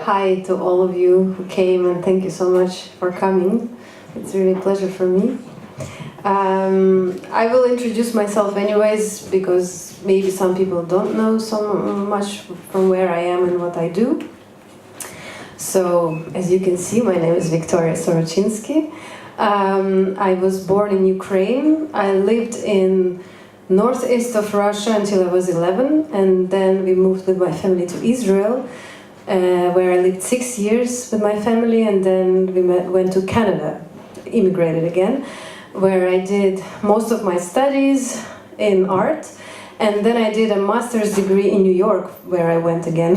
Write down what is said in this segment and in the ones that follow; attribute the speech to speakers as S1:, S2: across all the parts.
S1: hi to all of you who came, and thank you so much for coming. It's really a pleasure for me. I will introduce myself anyways, because maybe some people don't know so much from where I am and what I do. So, as you can see, my name is Viktoria Sorochinski. I was born in Ukraine. I lived in northeast of Russia until I was 11, and then we moved with my family to Israel, where I lived 6 years with my family, and then we went to Canada, immigrated again, where I did most of my studies in art, and then I did a master's degree in New York, where I went again.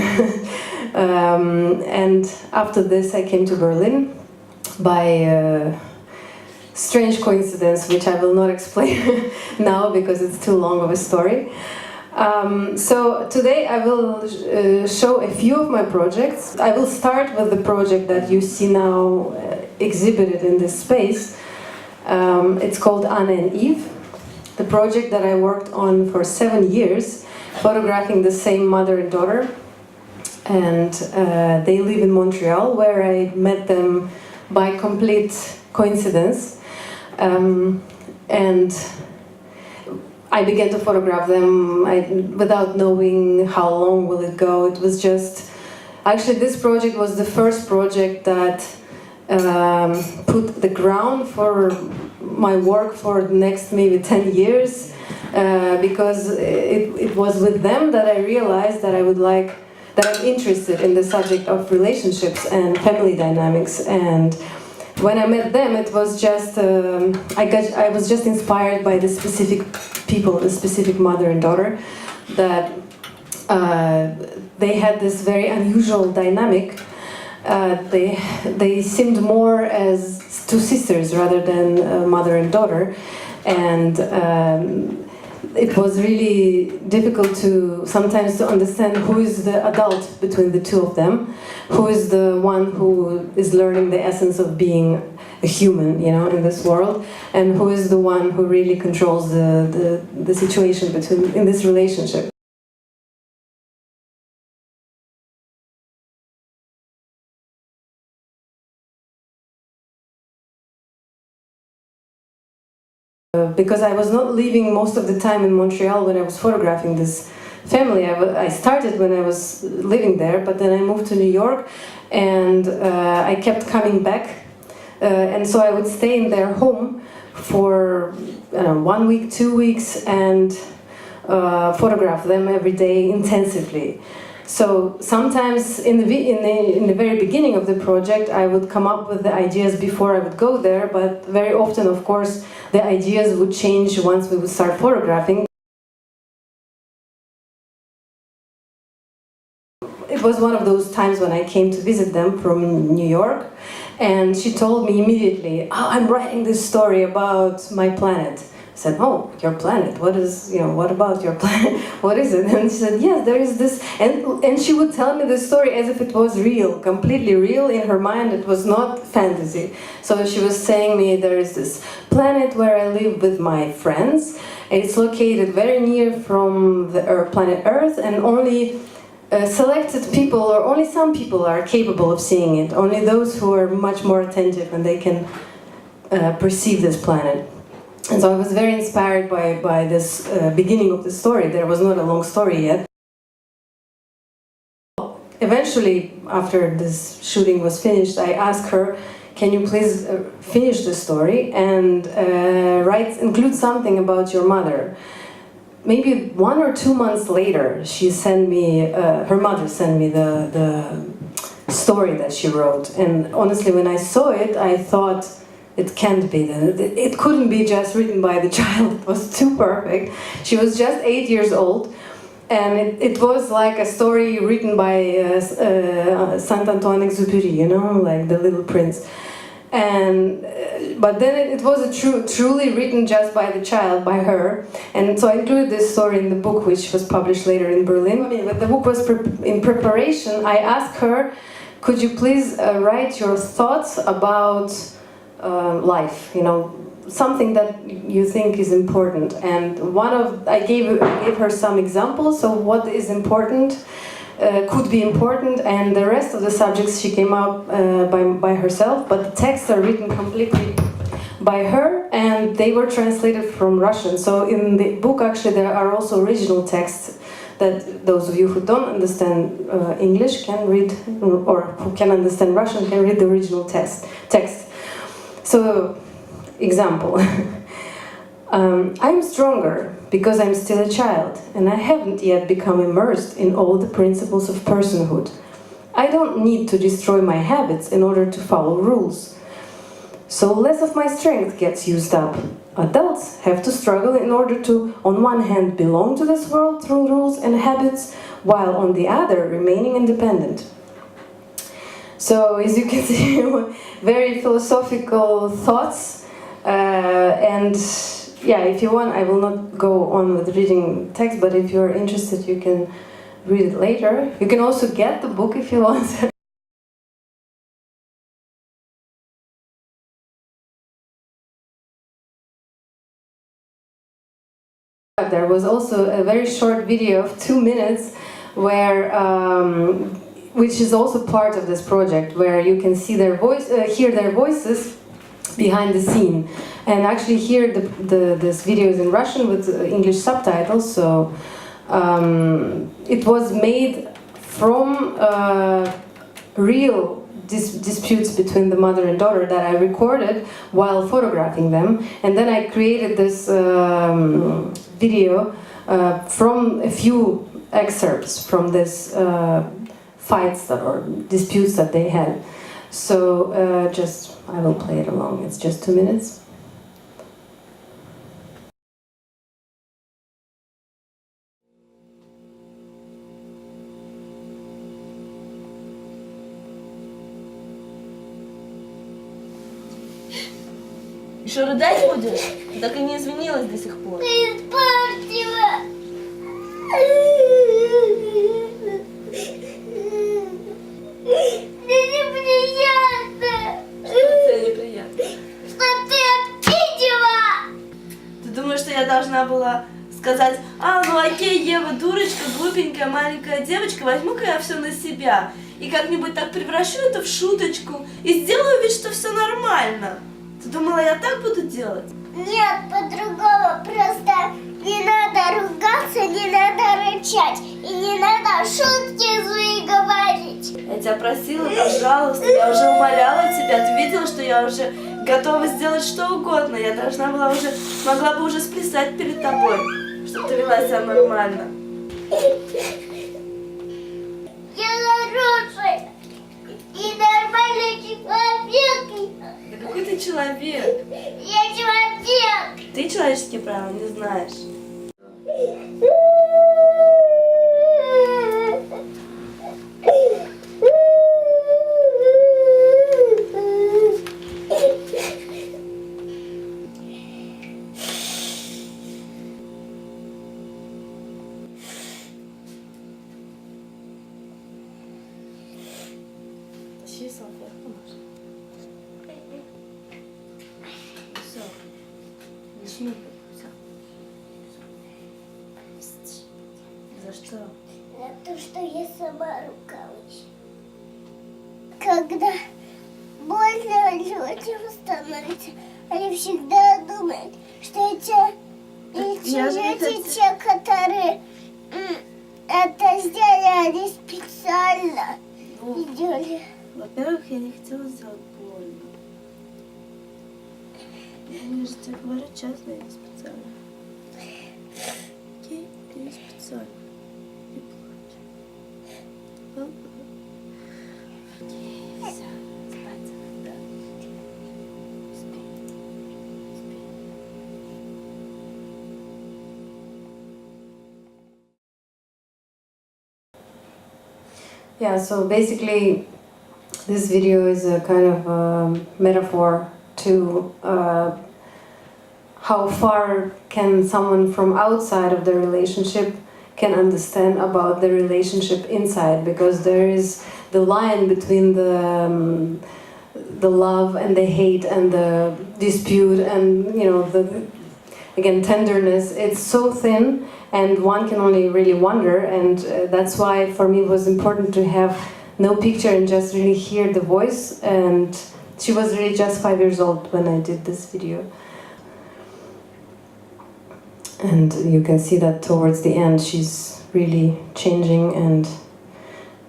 S1: And after this I came to Berlin by strange coincidence, which I will not explain now because it's too long of a story. So today I will show a few of my projects. I will start with the project that you see now exhibited in this space. It's called Anna and Eve, the project that I worked on for 7 years, photographing the same mother and daughter. And they live in Montreal, where I met them by complete coincidence. And I began to photograph them without knowing how long will it go. It was just... Actually, this project was the first project that put the ground for my work for the next maybe 10 years. Because it was with them that I realized that I'm interested in the subject of relationships and family dynamics. And when I met them, it was just I was just inspired by the specific people, the specific mother and daughter, that they had this very unusual dynamic. They seemed more as two sisters rather than mother and daughter, and it was really difficult sometimes to understand who is the adult between the two of them, who is the one who is learning the essence of being a human, you know, in this world, and who is the one who really controls the situation in this relationship. Because I was not living most of the time in Montreal when I was photographing this family. I started when I was living there, but then I moved to New York, and I kept coming back, and so I would stay in their home for 1 week, 2 weeks, and photograph them every day intensively. So sometimes in the very beginning of the project, I would come up with the ideas before I would go there, but very often, of course, the ideas would change once we would start photographing. It was one of those times when I came to visit them from New York, and she told me immediately, "Oh, I'm writing this story about my planet." I said, "Oh, your planet? What about your planet? What is it?" And she said, "Yes, there is this," and she would tell me the story as if it was real, completely real in her mind. It was not fantasy. So she was saying me, there is this planet where I live with my friends. It's located very near from the planet Earth, and only selected people, or only some people, are capable of seeing it. Only those who are much more attentive and they can perceive this planet. And so I was very inspired by this beginning of the story. There was not a long story yet. Eventually, after this shooting was finished, I asked her, "Can you please finish the story and include something about your mother?" Maybe 1 or 2 months later, her mother sent me the story that she wrote. And honestly, when I saw it, I thought, it can't be that. It couldn't be just written by the child. It was too perfect. She was just 8 years old, and it was like a story written by Saint-Antoine-Exupéry, you know, like The Little Prince. But then it was truly written just by the child, by her. And so I included this story in the book, which was published later in Berlin. When the book was in preparation, I asked her, "Could you please write your thoughts about life, you know, something that you think is important?" And I gave her some examples of what is important could be important, and the rest of the subjects she came up by herself, but the texts are written completely by her, and they were translated from Russian. So in the book, actually, there are also original texts that those of you who don't understand English can read, or who can understand Russian can read the original text. So, example. I'm stronger because I'm still a child, and I haven't yet become immersed in all the principles of personhood. I don't need to destroy my habits in order to follow rules. So less of my strength gets used up. Adults have to struggle in order to, on one hand, belong to this world through rules and habits, while on the other, remaining independent. So, as you can see, very philosophical thoughts, and yeah, if you want, I will not go on with reading text, but if you're interested, you can read it later. You can also get the book if you want. There was also a very short video of 2 minutes where, which is also part of this project, where you can see their voice, hear their voices behind the scene, and actually hear this video is in Russian with English subtitles. So it was made from real disputes between the mother and daughter that I recorded while photographing them, and then I created this video from a few excerpts from this fights or disputes that they had. So I will play it along. It's just 2 minutes.
S2: Что, рыдать будешь? Ты так и не извинилась до сих пор.
S3: Ты испортила. Мне неприятно.
S2: Что тебе неприятно?
S3: Что ты обидела.
S2: Ты думаешь, что я должна была сказать: а, ну окей, Ева, дурочка, глупенькая маленькая девочка, возьму-ка я все на себя и как-нибудь так превращу это в шуточку и сделаю вид, что все нормально. Ты думала, я так буду делать?
S3: Нет, по-другому. Просто не надо ругаться, не надо рычать. И не надо шутки злые говорить.
S2: Я тебя просила, пожалуйста, я уже умоляла тебя. Ты видела, что я уже готова сделать что угодно. Я должна была уже, могла бы уже сплясать перед тобой, чтобы ты вела себя нормально.
S3: Я хорошая и нормальный человек.
S2: Да какой ты человек?
S3: Я человек.
S2: Ты человеческие правила не знаешь. Тащи салфетку, Маша. Все. Не шмыгай. Все. За что?
S3: За то, что я сама ругалась. Когда больно людям становится, они всегда думают, что эти люди, те, которые это сделали, они специально сделали.
S2: Во-первых, я не хотела сделать больно. Я же тебе говорю честно, я не специально. Окей, я не специально. Не плачь. Ладно? Окей, все, спать, да. Спи. Спи.
S1: Yeah, so basically this video is a kind of metaphor to how far can someone from outside of the relationship can understand about the relationship inside, because there is the line between the love and the hate and the dispute and, you know, the again tenderness. It's so thin, and one can only really wonder, and that's why for me it was important to have no picture and just really hear the voice. And she was really just 5 years old when I did this video. And you can see that towards the end she's really changing and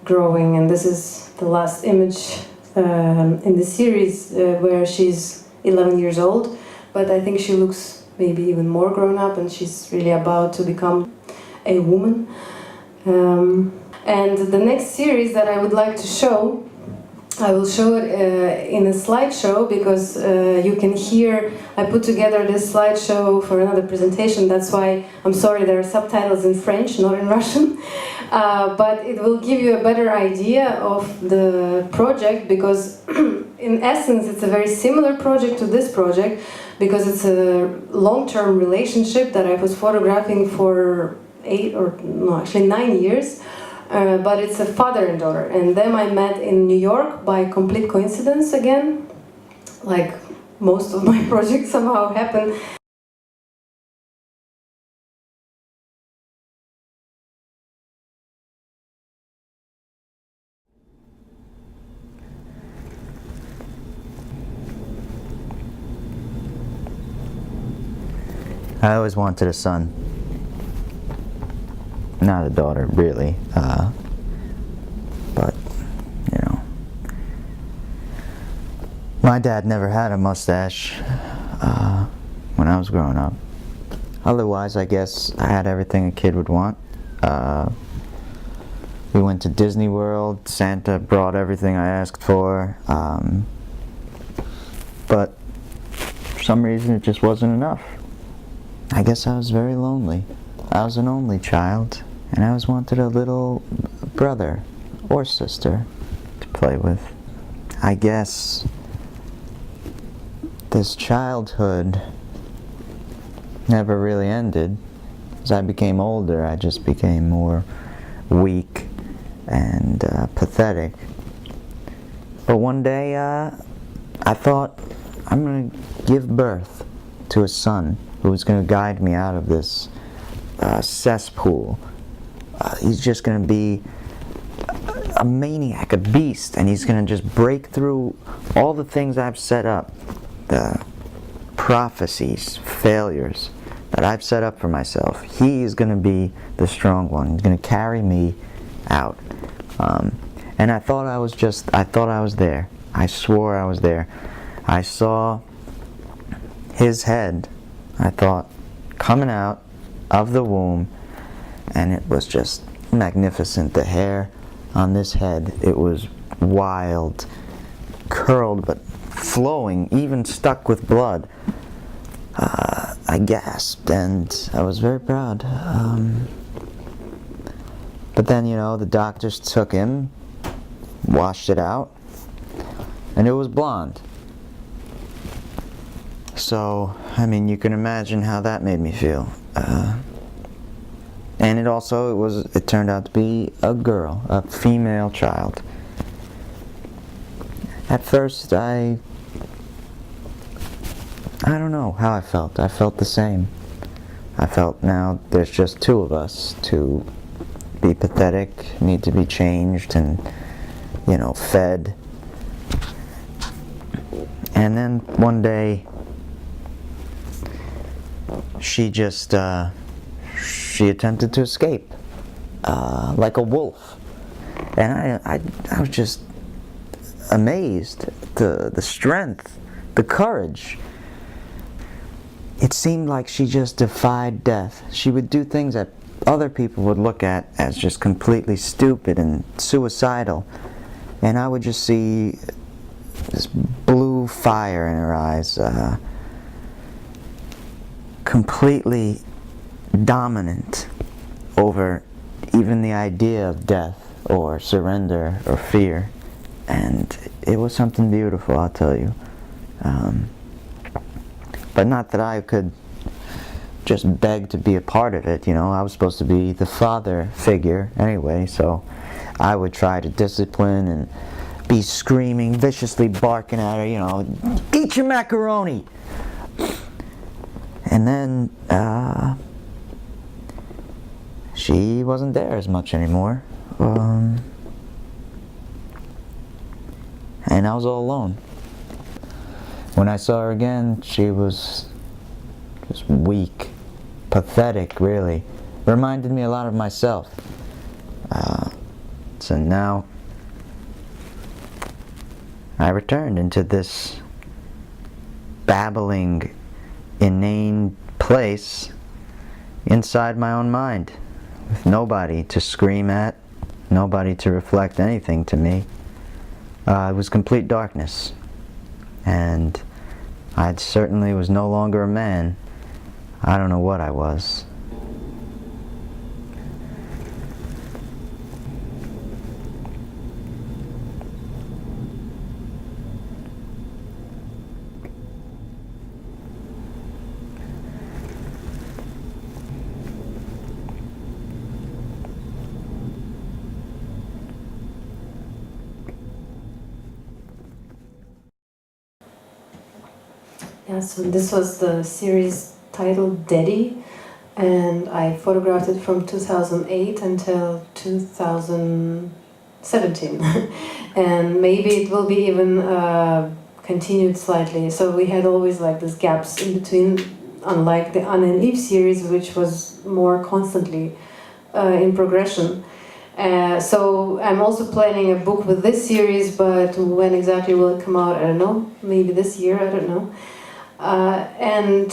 S1: growing, and this is the last image in the series where she's 11 years old, but I think she looks maybe even more grown up, and she's really about to become a woman. And the next series that I would like to show, I will show it in a slideshow, because you can hear, I put together this slideshow for another presentation, that's why I'm sorry there are subtitles in French, not in Russian. But it will give you a better idea of the project, because in essence it's a very similar project to this project, because it's a long-term relationship that I was photographing for 9 years. But it's a father and daughter, and them I met in New York by complete coincidence again, like most of my projects somehow happen.
S4: I always wanted a son. Not a daughter, really. But, you know. My dad never had a mustache when I was growing up. Otherwise, I guess I had everything a kid would want. We went to Disney World. Santa brought everything I asked for. But for some reason, it just wasn't enough. I guess I was very lonely. I was an only child, and I always wanted a little brother or sister to play with. I guess this childhood never really ended. As I became older, I just became more weak and pathetic. But one day, I thought, I'm going to give birth to a son who's going to guide me out of this cesspool. He's just going to be a maniac, a beast, and he's going to just break through all the things I've set up, the prophecies, failures that I've set up for myself. He is going to be the strong one. He's going to carry me out. And I thought I was there. I swore I was there. I saw his head, I thought, coming out of the womb, and it was just magnificent. The hair on this head, it was wild, curled but flowing, even stuck with blood. I gasped, and I was very proud. But then, you know, the doctors took him, washed it out, and it was blonde. So, I mean, you can imagine how that made me feel. And it turned out to be a girl, a female child. At first, I don't know how I felt. I felt the same. I felt now there's just two of us. To be pathetic, need to be changed and, you know, fed. And then one day, she just, she attempted to escape, like a wolf. And I was just amazed, the strength, the courage. It seemed like she just defied death. She would do things that other people would look at as just completely stupid and suicidal. And I would just see this blue fire in her eyes, completely dominant over even the idea of death or surrender or fear. And it was something beautiful, I'll tell you. But not that I could just beg to be a part of it, you know. I was supposed to be the father figure anyway, so I would try to discipline and be screaming, viciously barking at her, you know, eat your macaroni! And then, she wasn't there as much anymore. And I was all alone. When I saw her again, she was just weak, pathetic, really. Reminded me a lot of myself. So now I returned into this babbling, inane place inside my own mind, with nobody to scream at, nobody to reflect anything to me. It was complete darkness, and I certainly was no longer a man. I don't know what I was.
S1: Yeah, so this was the series titled Daddy, and I photographed it from 2008 until 2017. And maybe it will be even continued slightly. So we had always like these gaps in between, unlike the Anna and Eve series, which was more constantly in progression. So I'm also planning a book with this series, but when exactly will it come out, I don't know. Maybe this year, I don't know. And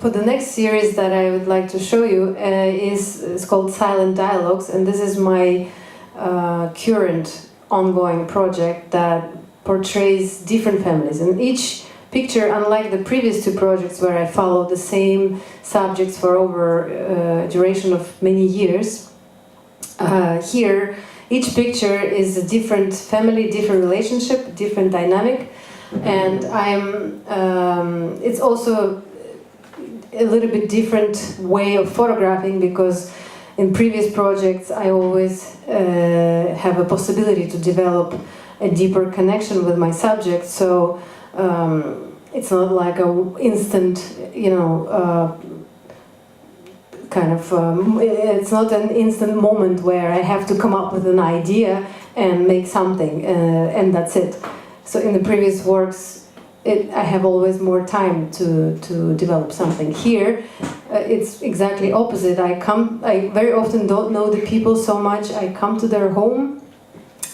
S1: for the next series that I would like to show you is called Silent Dialogues, and this is my current ongoing project that portrays different families. And each picture, unlike the previous two projects where I followed the same subjects for over a duration of many years, here each picture is a different family, different relationship, different dynamic. And it's also a little bit different way of photographing, because in previous projects I always have a possibility to develop a deeper connection with my subject. So it's not like a instant, it's not an instant moment where I have to come up with an idea and make something, and that's it. So in the previous works, I have always more time to develop something. Here, it's exactly opposite. I very often don't know the people so much. I come to their home,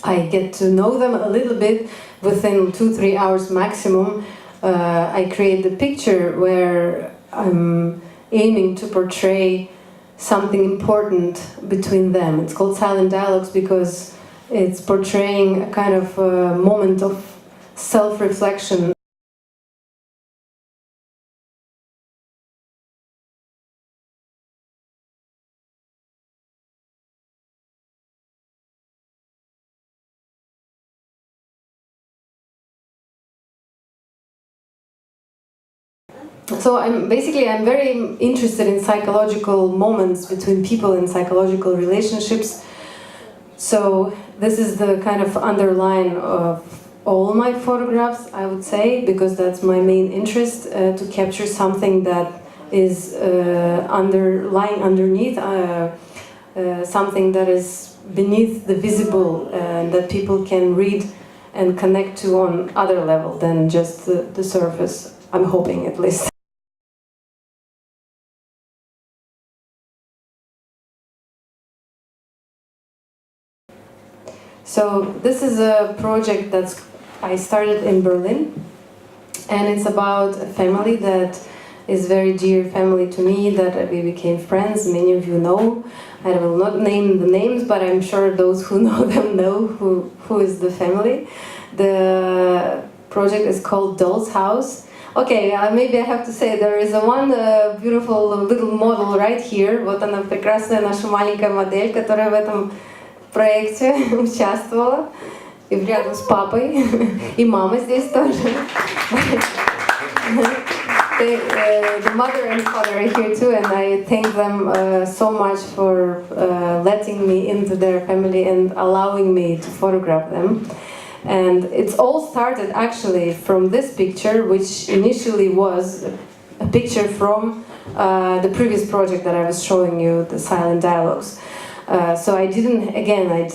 S1: I get to know them a little bit within 2-3 hours maximum. I create the picture where I'm aiming to portray something important between them. It's called Silent Dialogues because it's portraying a kind of moment of self-reflection. So I'm very interested in psychological moments between people and psychological relationships. So this is the kind of underline of all my photographs, I would say, because that's my main interest, to capture something that is lying underneath, something that is beneath the visible, that people can read and connect to on other level than just the surface. I'm hoping, at least. So this is a project that I started in Berlin, and it's about a family that is very dear family to me, that we became friends. Many of you know. I will not name the names, but I'm sure those who know them know who is the family. The project is called Doll's House. Okay, maybe I have to say there is one beautiful little model right here. Вот она прекрасная наша маленькая модель, которая в этом проекте участвовала, и рядом с папой, и мама здесь тоже. The mother and father are here too, and I thank them so much for letting me into their family and allowing me to photograph them. And it's all started actually from this picture, which initially was a picture from the previous project that I was showing you, the silent dialogues. So I did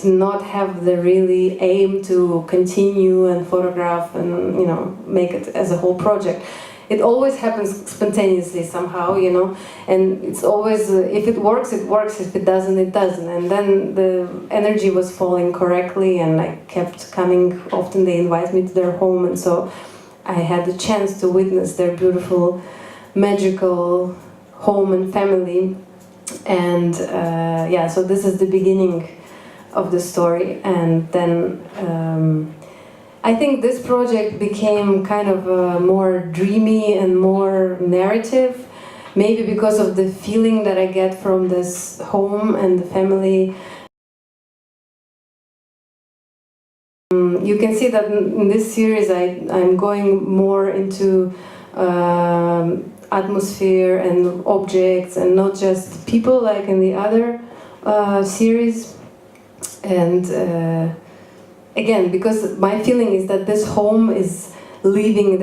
S1: not have the really aim to continue and photograph and, you know, make it as a whole project. It always happens spontaneously somehow, you know, and it's always, if it works, it works, if it doesn't, it doesn't. And then the energy was falling correctly, and I kept coming. Often they invite me to their home, and so I had the chance to witness their beautiful, magical home and family. And yeah, so this is the beginning of the story. And then I think this project became kind of more dreamy and more narrative, maybe because of the feeling that I get from this home and the family. You can see that in this series I'm going more into atmosphere and objects and not just people like in the other series. And again, because my feeling is that this home is living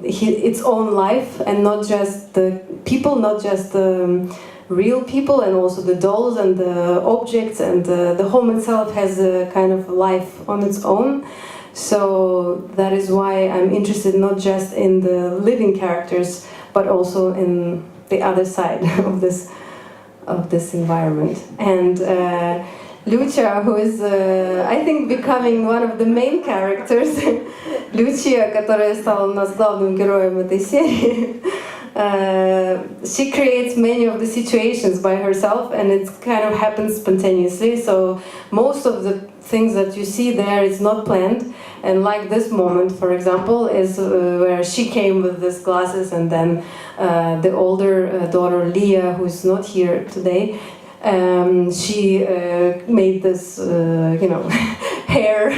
S1: its own life, and not just the people, not just the real people, and also the dolls and the objects, and the home itself has a kind of life on its own. So that is why I'm interested not just in the living characters, but also in the other side of this environment. And Lucia, who is, I think, becoming one of the main characters, Lucia, которая стала у нас главным героем этой серии, she creates many of the situations by herself, and it kind of happens spontaneously. So most of the things that you see there is not planned. And like this moment, for example, is where she came with these glasses, and then the older daughter, Leah, who's not here today, she made this, you know, hair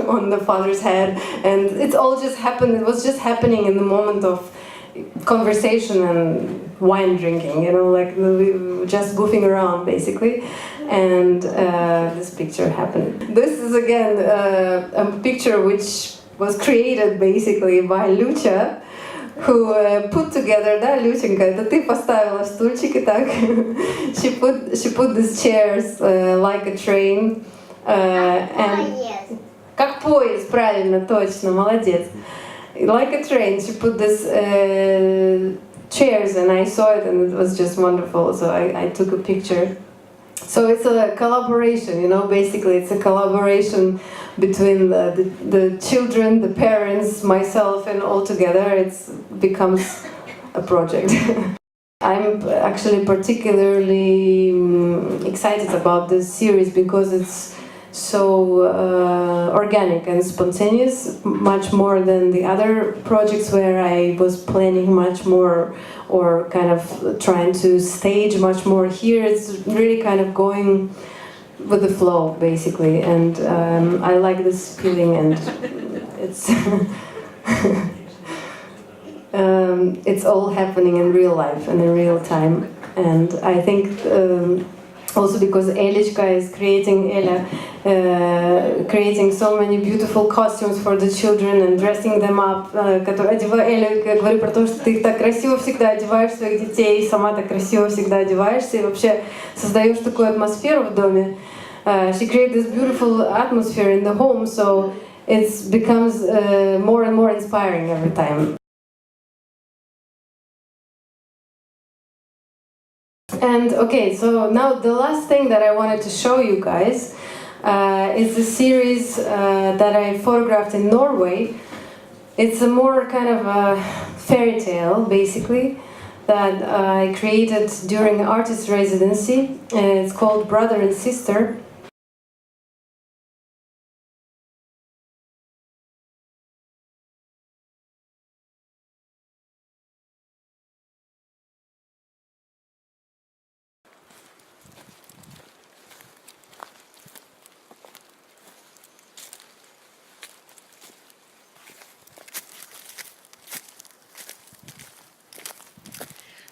S1: on the father's head, and it all just happened. It was just happening in the moment of conversation and wine drinking, you know, like just goofing around basically. And this picture happened. This is again a picture which was created basically by Lucia, who put together, да, Люченька, это ты поставила стульчики так. She put these chairs like a train. And как поезд, правильно, точно, молодец. Like a train, she put these chairs, and I saw it, and it was just wonderful. So I took a picture. So it's a collaboration, you know, basically it's a collaboration between the children, the parents, myself, and all together it becomes a project. I'm actually particularly excited about this series because it's so organic and spontaneous, much more than the other projects where I was planning much more or kind of trying to stage much more. Here it's really kind of going with the flow, basically, and I like this feeling, and it's it's all happening in real life and in real time. And I think also because Elichka is creating so many beautiful costumes for the children and dressing them up. Эля говорит про то, что ты так красиво всегда одеваешь своих детей, сама так красиво всегда одеваешься и вообще создаешь такую атмосферу в доме. She creates this beautiful atmosphere in the home, so it becomes more and more inspiring every time. And okay, so now the last thing that I wanted to show you guys is the series that I photographed in Norway. It's a more kind of a fairy tale, basically, that I created during artist residency. It's called Brother and Sister.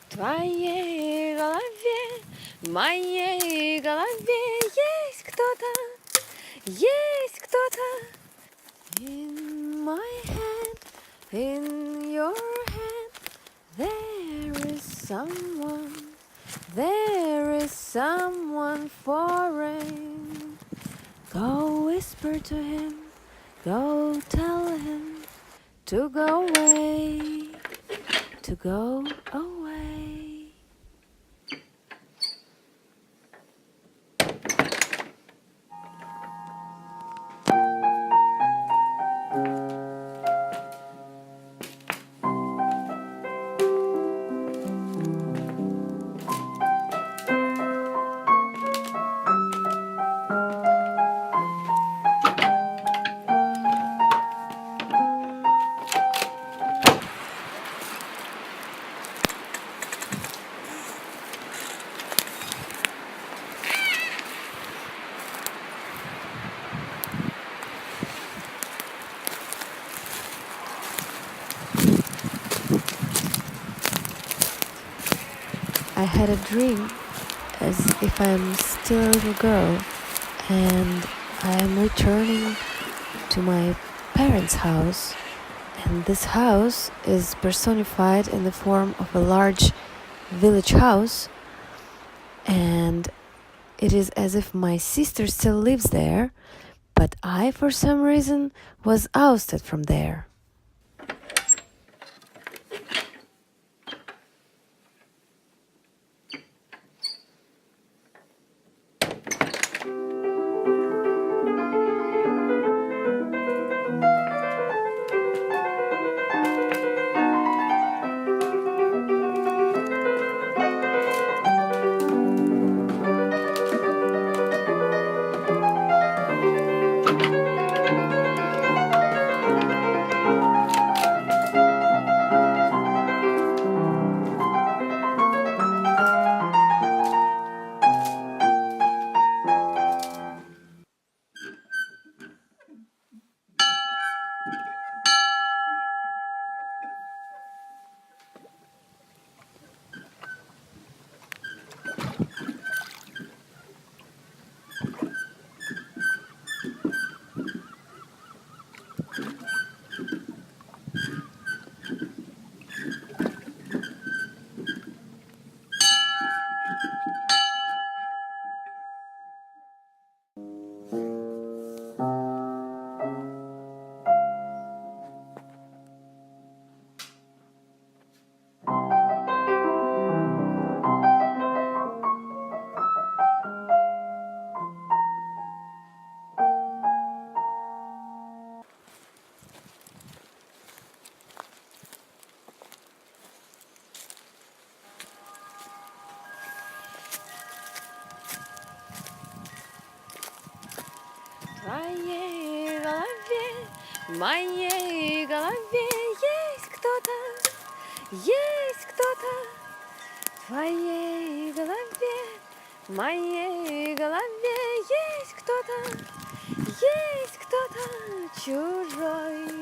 S5: В твоей голове, в моей голове есть кто-то. In my hand, in your hand, there someone, there is someone foreign. Go whisper to him, go tell him to go away, to go away. I had a dream as if I'm still a little girl and I am returning to my parents' house, and this house is personified in the form of a large village house, and it is as if my sister still lives there, but I, for some reason, was ousted from there. твоей голове, в моей голове есть кто-то, есть кто-то. В твоей голове, в моей голове есть кто-то чужой.